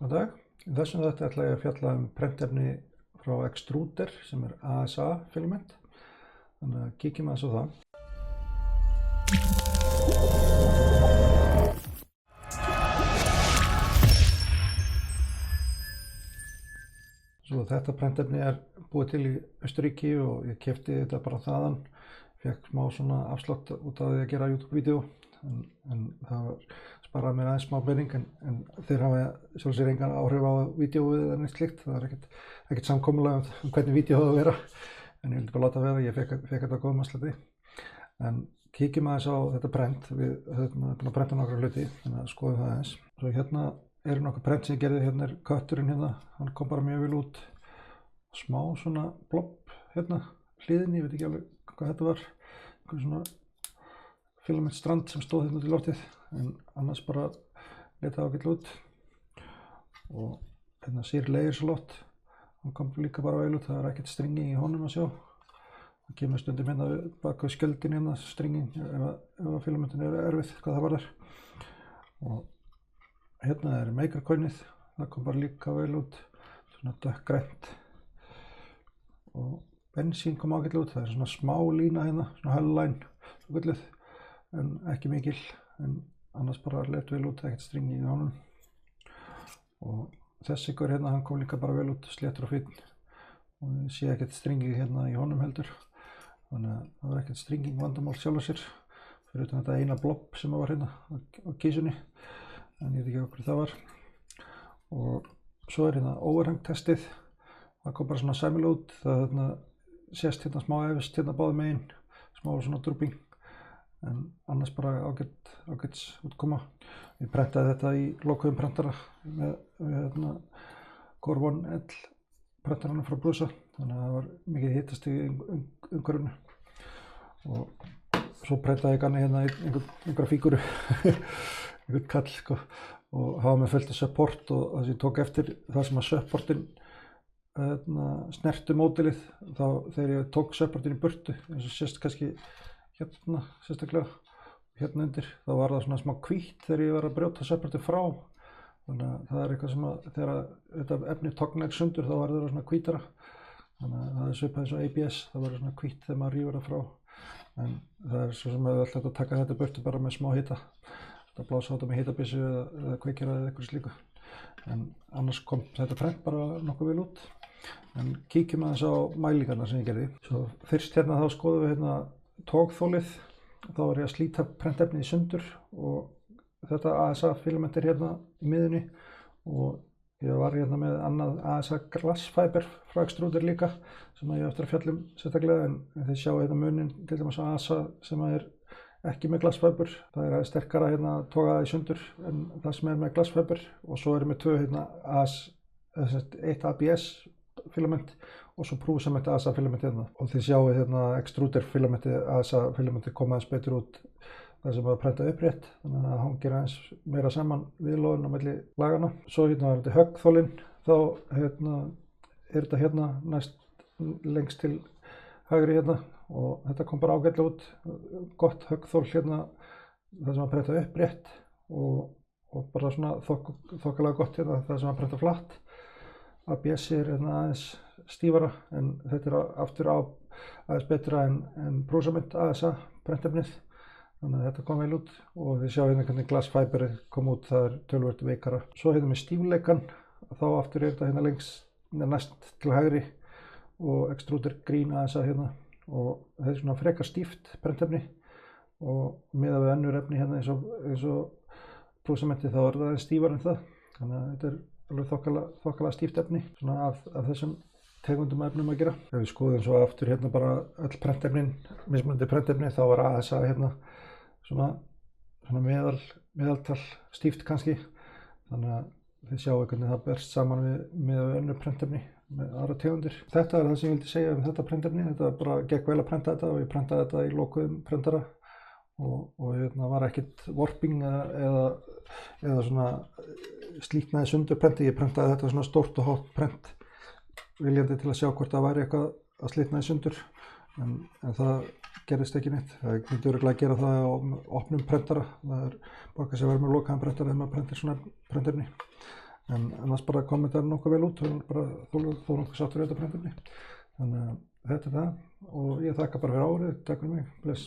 Góðan dag. Í þessum þætti ætla ég að fjalla prentefni frá Extruder sem ASA filament. Þannig að kíkjum aðeins á það. Svo þetta prentefni búið til í Austurríki og ég keypti þetta bara þaðan. Fékk smá svona afslátt út af því að gera YouTube-vídeó. En það sparaði mér aðeins smá pening en þeir hafa sjálfsög engan áhrif á vídeóið eða neitt slíkt. Það ekkert samkomulag hvernig vídeó það að vera. En ég vildi bara láta vera, ég fekk þetta góðum afslætti. En kíkjum aðeins á þetta prent. Við höfum búin að prenta nokkra hluti, þannig að skoðum það aðeins. Svo hérna eru nokkuð prent sem ég gerði, hérna kötturinn hérna, hann kom bara mjög vel út. Smá svona blob hérna, hliðinni, ég veit ekki alveg hvað þetta var. Einhver svona filamentstrand sem stóð hérna út í loftið, en annars bara leit það ágætlega út. Og hérna Sir Layerslot, hann kom líka bara vel út, það ekkert stringing í honum að sjá. Það kemur stundum hérna bak við skjöldin hérna, stringing, ef filamentin erfið, hvað það var þar. Og hérna makercoinið, það kom bara líka vel út, svona dökkgrænt. Og bensín kom ágætlega út, það svona smá lína hérna, svona hull-line, svo gulluð. En ekki mikil, en annars bara leit vel út, ekkert stringi í honum. Og þessi ykkur hérna, hann kom líka bara vel út, sléttur og fínn. Og ég sé ekkert stringi hérna í honum heldur. Þannig að það var ekkert stringing vandamál sjálf sér. Fyrir utan þetta eina blob sem var hérna á kísunni. En ég veit ekki okkur það var. Og svo hérna overhang testið. Það kom bara svona sæmilega út. Það hérna, sést hérna smá efist hérna báðum megin. Smá svona drooping. En annars bara ágæts útkoma. Ég prentaði þetta í lokuðum prentara með hérna, Core 1L prentarana frá Prusa. Þannig að það var mikið hitastig í umhverfinu. Og svo prentaði ég ganni hérna einhverja fíguru, einhvern kall sko. Og hafa með fullt af support og þess að ég tók eftir það sem að supportin snertu módelið. Þá þegar ég tók supportin í burtu, eins og sést kannski hérna sérstaklega, hérna undir, þá var það svona smá hvítt þegar ég var að brjóta supportið frá. Þannig að það eitthvað sem að þegar þetta efni tognaði sundur þá var það svona hvítara. Þannig að það svipað eins og ABS, það var svona hvítt þegar maður rífur það frá. En það svo sem hefur alltaf að taka þetta burtu bara með smá hita. Þetta blása á þetta með hitabyssu eða kveikjara eða eitthvað slíku. En annars kom þetta prent bara nokkuð vel út. En kíkjum aðeins á mælingarna sem ég gerði. Svo fyrst hérna þá skoðum við hérna tógþolið, þá var ég að slíta prentefnið í sundur og þetta ASA filament hérna í miðunni og ég var hérna með annað ASA glassfiber frá Extruder líka sem ég eftir að fjalla sérstaklega en þið sjá hérna munin til dæmis ASA sem ekki með glassfiber, það aðeins sterkara hérna að toga það í sundur en það sem með glassfiber og svo með tvö hérna eitt ABS filament og svo Prusa ASA filament hérna. Og þið sjáu hérna Extruder filamenti, ASA filamenti koma aðeins betur út það sem var að prenta upprétt, þannig að það hangir aðeins meira saman viðlóðin á milli lagana. Svo hérna var þetta höggþolinn, þá hérna þetta hérna næst lengst til hægri hérna og þetta kom bara ágætlega út, gott höggþol hérna, það sem var að prenta upprétt og bara svona þokkalega gott hérna, það sem var að prenta flatt. ABS hérna aðeins stífara en þetta aftur aðeins betra en Prusa ASA prentefnið. Þannig að þetta kom vel út og þið sjáu hérna hvernig glassfiberið kom út, það töluvert veikara. Svo hérna með stífleikan, þá aftur þetta hérna næst til hægri og Extruder Green ASA hérna og þetta svona frekar stíft prentefni og miðað við önnur efni hérna eins og Prusa þá það aðeins stífara en það. Þannig að þetta alveg þokkalega stíft efni svona af þessum tegundum efnum að gera. Ef við skoðum svo aftur hérna bara öll prentefnin, mismunandi prentefni, þá var ASA hérna svona meðaltal stíft kannski. Þannig að þið sjáu hvernig það berst saman með önnur prentefni með aðra tegundir. Þetta það sem ég vildi segja um þetta prentefni. Þetta bara gekk vel að prenta þetta og ég prentaði þetta í lokuðum prentara og hérna var ekkert warping eða svona slítnaði sundur prenti. Ég prentaði þetta svona stórt og hátt prent viljandi til að sjá hvort það væri eitthvað að slitna í sundur en það gerðist ekki neitt. Það myndi örugglega að gera það á opnum prentara. Það borgar sig að vera með lokaðan prentara þegar maður prentir svona prentefni. En annars bara kom þetta nokkuð vel út og bara þó nokkuð sáttur í þetta prentunni. Þannig að þetta er það og ég þakka bara fyrir árið, takk fyrir mig, bless.